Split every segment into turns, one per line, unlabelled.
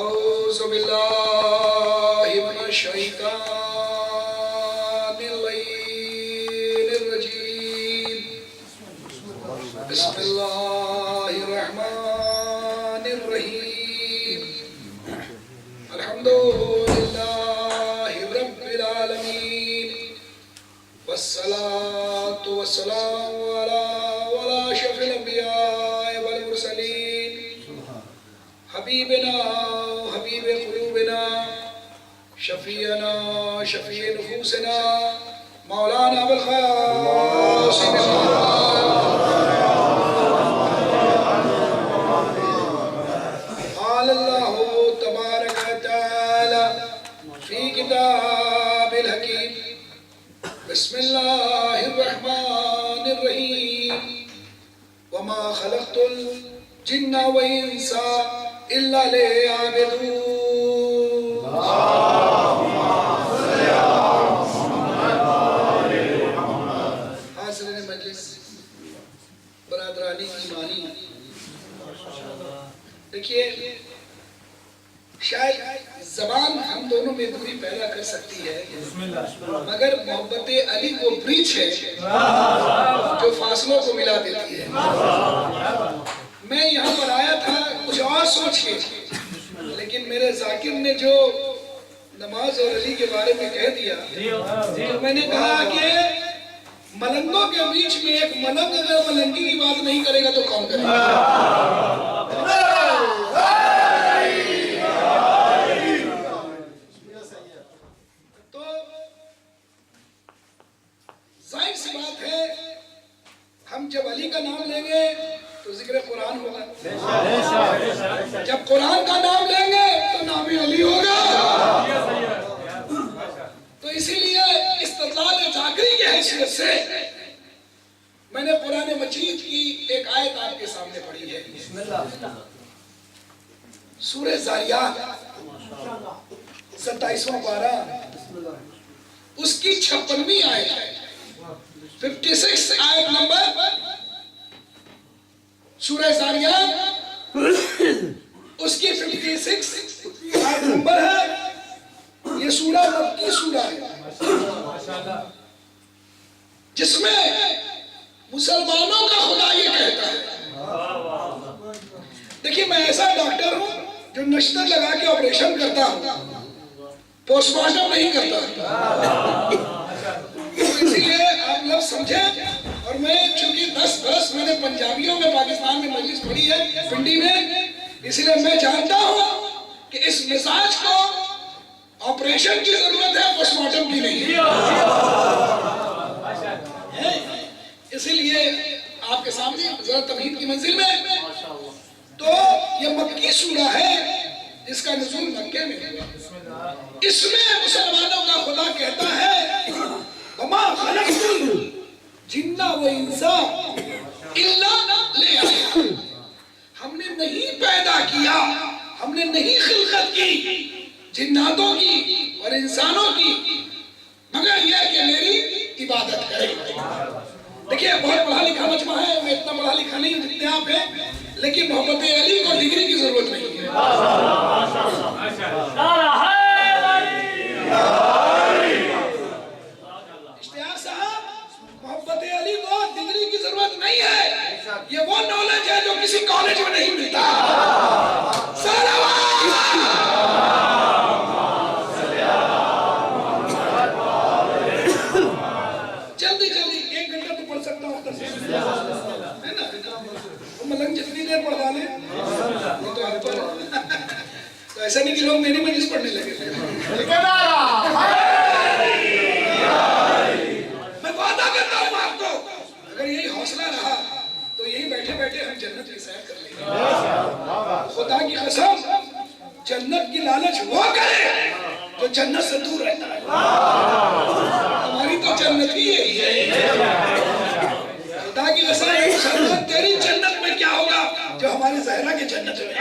أعوذ بالله من الشيطان اللعين الرجيم بسم الله الرحمن الرحيم الحمد لله رب العالمين والصلاة والسلام على أشرف الأنبياء والمرسلين حبيبنا حبيب قلوبنا شفيعنا شفيع نفوسنا مولانا أبو القاسم قال الله تبارك وتعالى في كتاب الحكيم بسم الله الرحمن الرحيم وما خلقت الجن والإنس إلا ليعبدون حاضرین مجلس برادرانی ایمانی دیکھیے شاید زبان ہم دونوں میں دوری پیدا کر سکتی ہے مگر محبت علی وہ برج ہے جو فاصلوں کو ملا دیتی ہے میں یہاں پر آیا تھا کچھ اور سوچ کے لیکن میرے ذاکر نے جو نماز اور علی کے بارے میں کہہ دیا تو میں نے کہا کہ ملنگوں کے بیچ میں ایک ملنگ اگر ملنگی کی بات نہیں کرے گا تو کون کرے گا تو ظاہر سی بات ہے ہم جب علی کا نام لیں گے تو ذکر قرآن ہوگا جب قرآن کا نام لیں گے تو نام علی ہوگا تو اسی لیے استدلال ذاکری کی حیثیت سے میں نے قرآن مجید کی ایک آیت آپ کے سامنے پڑھی ہے سورہ زاریات 27واں پارہ اس کی 56ویں آیت ہے 56 آیت نمبر سورہ زاریات اس کی 56 آیت نمبر ہے یہ سورہ مکی سورہ ہے جس میں مسلمانوں کا خدا یہ کہتا ہے دیکھیے میں ایسا ڈاکٹر ہوں جو نشتر لگا کے آپریشن کرتا ہوں پوسٹ مارٹم نہیں کرتا اسی لیے آپ لوگ سمجھیں اور میں چونکہ 10 برس میں نے پنجابیوں میں پاکستان میں مجلس پڑھی ہے پنڈی میں اس لیے میں جانتا ہوں کہ اس مزاج کو آپریشن کی ضرورت ہے پوسٹ مارٹم کی نہیں اسی لیے آپ کے سامنے ذرا تمہید کی منزل میں تو یہ مکی سورہ ہے جس کا نزول مکے میں ہوا اس میں مسلمانوں کا خدا کہتا ہے وَمَا خَلَقْتُ الْجِنَّ وَالْإِنسَ إِلَّا لِيَعْبُدُونِ ہم نے نہیں پیدا کیا ہم نے نہیں خلقت کی جناتوں کی اور انسانوں کی مگر یہ کہ میری عبادت کرے دیکھیے بہت پڑھا لکھا مجمع ہے میں اتنا پڑھا لکھا نہیں ہوں جتنے آپ ہیں لیکن محبت علی کو ڈگری کی ضرورت نہیں ہے اشتیاق صاحب محبت علی کو ڈگری کی ضرورت نہیں ہے یہ وہ نالج ہے جو کسی کالج میں نہیں ملتا جلدی 1 گھنٹہ تو پڑھ سکتا ہوں ہے نا ملنگ جتنی دیر پڑھ ڈالے تو ایسا نہیں کہ لوگ میری مجلس پڑھنے لگے میں وعدہ کرتا ہوں آپ کو اگر یہی حوصلہ رہا تو یہی بیٹھے بیٹھے ہم جنت کی سیر کر لیں گے خدا کی قسم جنت کی لالچ وہ کرے جو جنت سے دور رہتا ہے ہماری تو جنت ہی ہے خدا کی قسم تیری جنت میں کیا ہوگا جو ہماری زہرا کی جنت میں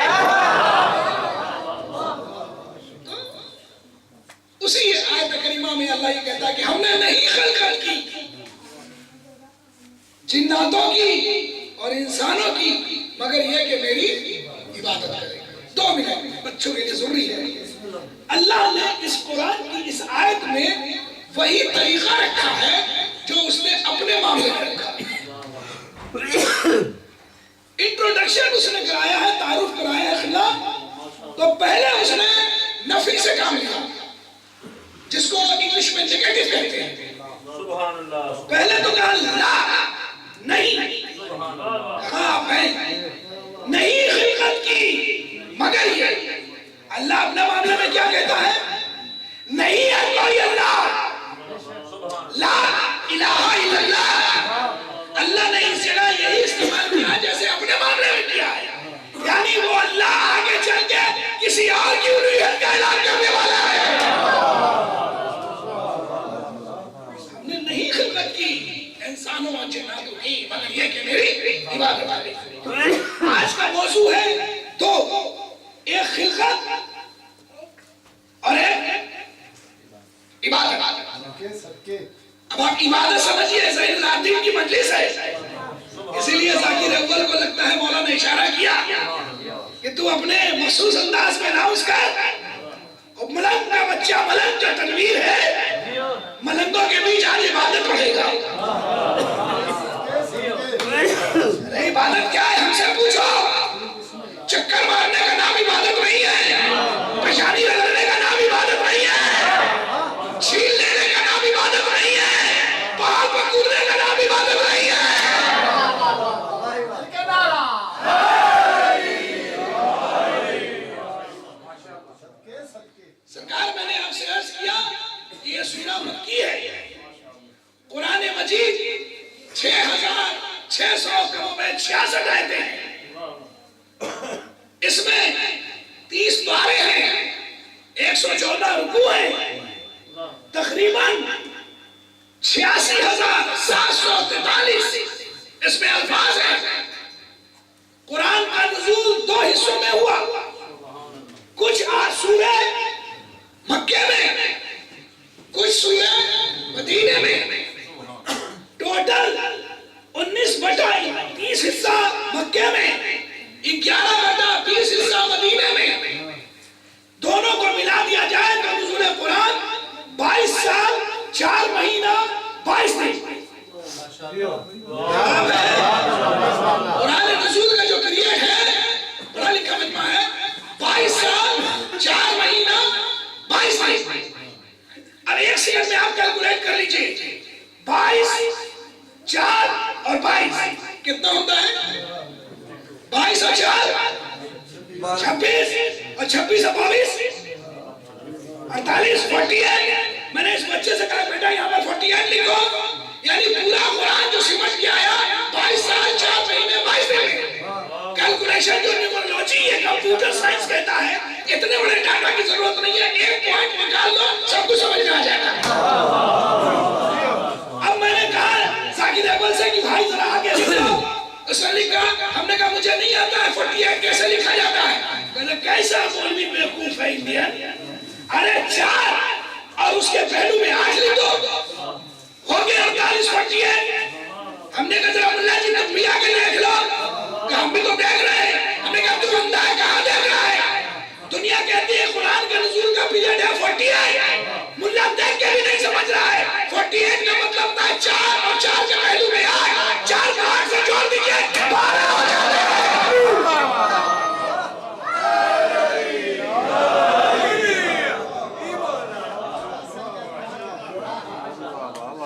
اسی آیت کریمہ میں اللہ یہ کہتا ہے کہ ہم نے نہیں خلقت کی جناتوں کی اور انسانوں کی مگر یہ کہ میری عبادت کرے 2 منٹ بچوں کے لیے ضروری ہے. اللہ نے اس قرآن کی اس آیت میں وہی طریقہ رکھا ہے جو اس نے اپنے معاملے میں رکھا. انٹروڈکشن اس نے کرایا ہے, تعارف کرایا ہے خلا. تو پہلے اس نے نفی سے کام لیا, جس کو انگلش میں نیگیٹو کہتے ہیں. پہلے تو کہا لا, نہیں, کہا نہیں خلقت کی مگر یہ. اللہ اپنے معاملے میں کیا کہتا ہے؟ نہیں ہے کوئی اللہ, لا الہ الا اللہ. اللہ نے اس جگہ یہی استعمال کیا جیسے اپنے معاملے میں کیا ہے, یعنی وہ اللہ آگے چل کے کسی اور کی الوہیت کا اعلان کرنے والا ہے. ہم نے نہیں خلقت کی انسانوں اور جناتوں کی مگر یہ کہ میری عبادت کرے. آج کا موضوع ہے دو, ایک خلقت اور ایک عبادت. اب آپ عبادت سمجھیے زین العابدین کی مجلس ہے, اسی لیے ذاکر اول کو لگتا ہے مولا نے اشارہ کیا کہ تو اپنے مخصوص انداز میں ناؤز کر. اور ملنگ کا بچہ, ملنگ جو تنویر ہے, ملنگوں کے بیچ آج عبادت پڑھے گا. ارے عبادت کیا ہے ہم سے پوچھو. چکر مارنے کا نام عبادت نہیں ہے, پیشانی رگڑنے کا نام عبادت نہیں ہے, چھیل لینے کا نام عبادت نہیں ہے, پہاڑ پر کودنے کا نام عبادت نہیں ہے. سرکار میں نے آپ سے عرض کیا کہ یہ سورہ مکی ہے. قرآن مجید 6666 آیتیں ہیں. اس میں 30 پارے ہیں, 114 رکوع ہیں, تقریباً 86,743 اس میں الفاظ ہیں. قرآن کا نزول 2 حصوں میں ہوا, کچھ سورہ مکے میں, کچھ سورہ مدینے میں. ٹوٹل 19/30 حصہ مکے میں, 11/20 حصہ مدینے میں. دونوں کو ملا دیا جائے تو نزول قرآن 22 سال 4 مہینہ 22 دن. قرآن نزول کا جو پیریڈ ہے پڑھا لکھا مجمع ہے 22 سال 4 مہینہ 22 دن. اب ایک سیکنڈ میں آپ کیلکولیٹ کر لیجئے, 22 4 اور 22 کتنا ہوتا ہے؟ 22 اور 4 26 اور 26 اور 22 48 48. میں نے اس بچے سے کہا بیٹا یہاں پر 48 لکھو, یعنی پورا قرآن جو سمجھ کے آیا 22 سال 4 مہینے 22 دن. کیلکولیشن جو نیورولوجی یہ کمپیوٹر سائنس کہتا ہے اتنے بڑے ڈاٹا کی ضرورت نہیں ہے, ایک پوائنٹ نکال دو سب کچھ سمجھ میں آ جائے گا. اب میں نے کہا ذاکر اول سے کہ بھائی ذرا آگے لکھو. اس نے لکھا, ہم نے کہا مجھے نہیں آتا ہے 48 کیسے لکھا جاتا ہے. میں نے کیسا مولوی بیوقوف ہے انڈین, ارے 4 اور اس کے پہلو میں 8 لکھ دو, ہو گیا 48 48. ہم نے کہا ذرا اللہ جی تم بھی آگے دیکھ لو, کہ ہم بھی تو دیکھ رہے ہیں. ہم نے کہا تم اندھا ہے کہاں دیکھ رہا ہے. دنیا کہتی ہے قرآن کا نزول کا پیریڈ ہے 48, ملا دیکھ کے بھی نہیں سمجھ رہا ہے. 48 کا مطلب تھا 4 اور 4 کے پہلو میں 8, 4 کا 8 سے جوڑ دیجئے 12 ہو جاتا ہے.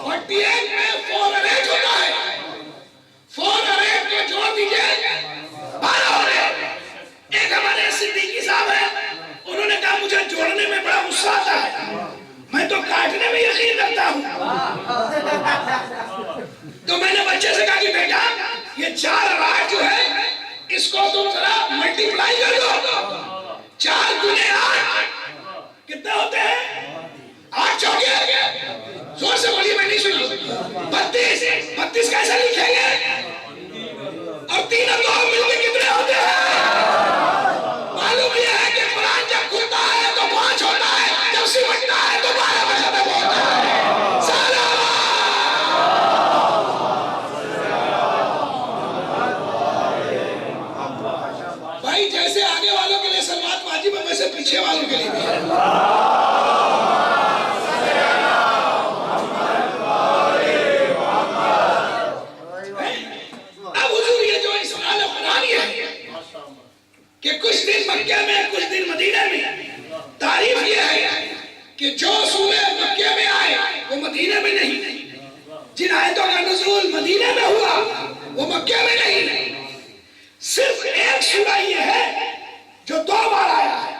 48 میں 4 اور 8 ہوتا ہے, 4 اور 8 کو جوڑ دیجئے 12 ہو رہے. ایک ہمارے صدیقی صاحب ہیں, انہوں نے کہا مجھے جوڑنے میں بڑا غصہ آتا ہے, میں تو کاٹنے میں یقین رکھتا ہوں. تو میں نے بچے سے کہا کہ بیٹا یہ 4 اور 8 جو ہے اس کو تم ذرا ملٹی پلائی کر دو. 4 گنے 8 کتنے ہوتے ہیں؟ 8 چوکے, زور سے بولیے میں نہیں سنی. 32 کیسے لکھیں گے؟ اور 3 اور 2 مل کے کتنے ہوتے ہیں؟ معلوم یہ ہے کہ قرآن جب کھلتا ہے تو 5 ہوتا ہے, جب سمجھتا ہے تو 12 میں ختم ہوتا ہے. بھائی جیسے آگے والوں کے لیے سلوات واجب ہے ویسے پیچھے والوں کے لیے بھی ہے۔ اب حضور یہ جو اسرار قرآن ہے کہ کچھ دن مکہ میں کچھ دن مدینہ میں، تعریف یہ ہے کہ جو سورہ مکہ میں آئے وہ مدینہ میں نہیں، جن آیتوں کا نزول مدینہ میں ہوا وہ مکہ میں نہیں، صرف ایک سورہ یہ ہے جو 2 بار آیا ہے،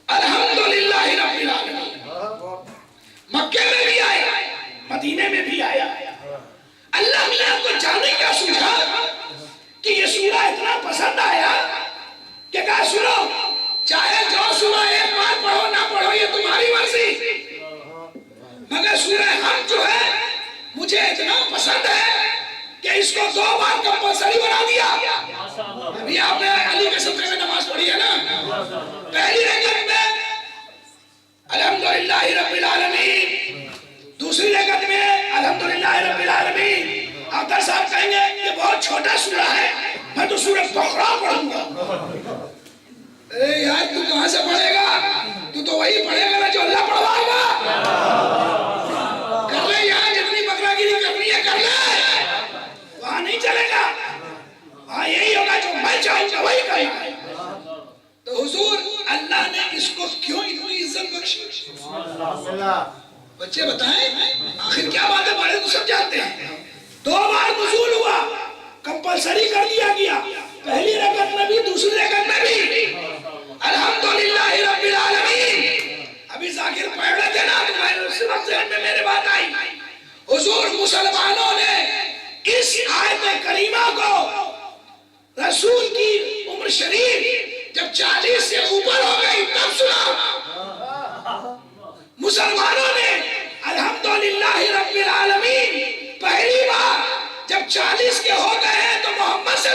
الحمدللہ رب العالمین، مکہ میں بھی آیا مدینہ میں بھی آیا۔ اللہ میاں کو جانے کا سوچا کہ یہ سورہ اتنا پسند آیا کہ کہا سنو، چاہے جو سورہ ایک بار پڑھو نہ پڑھو یہ تمہاری مرضی، مگر سورہ حمد جو ہے مجھے اتنا پسند ہے کہ اس کو 2 بار کمپلسری بنا دیا۔ ابھی آپ نے علی کے صدقے میں نماز پڑھی ہے نا، پہلی رکعت میں الحمدللہ رب العالمین، دوسری رکعت میں الحمدللہ رب العالمین۔ آقا صاحب کہیں گے یہ بہت چھوٹا سورہ ہے، میں تو سورہ بقرہ پڑھوں گا۔ اے یار تو کہاں سے پڑھے گا؟ تو وہی پڑھے گا نا جو اللہ پڑھوائے گا۔ کر لے یہاں جتنی بقرہ گیری کرنی ہے کر لے، وہاں نہیں چلے گا، وہاں یہی ہوگا جو میں چاہوں گا وہی کرے گا۔ تو حضور اللہ نے اس کو کیوں اتنی عزت بخشی؟ بچے بتائیں آخر کیا بات ہے، بڑے تو سب جانتے ہیں۔ 2 بار نزول ہوا، کمپلسری کر دیا گیا، پہلی رکعت میں بھی دوسری رکعت میں بھی الحمدللہ رب العالمین۔ ابھی ذاکر پڑھ رہے تھے نا تو میں اسی وقت ذہن میں میرے بات آئی، حضور مسلمانوں نے اس آیت کریمہ کو رسول کی عمر شریف جب 40 سے اوپر ہو گئی تب سنا۔ مسلمانوں نے الحمدللہ رب العالمین پہلی بار جب 40 کے ہو گئے ہیں تو محمد سے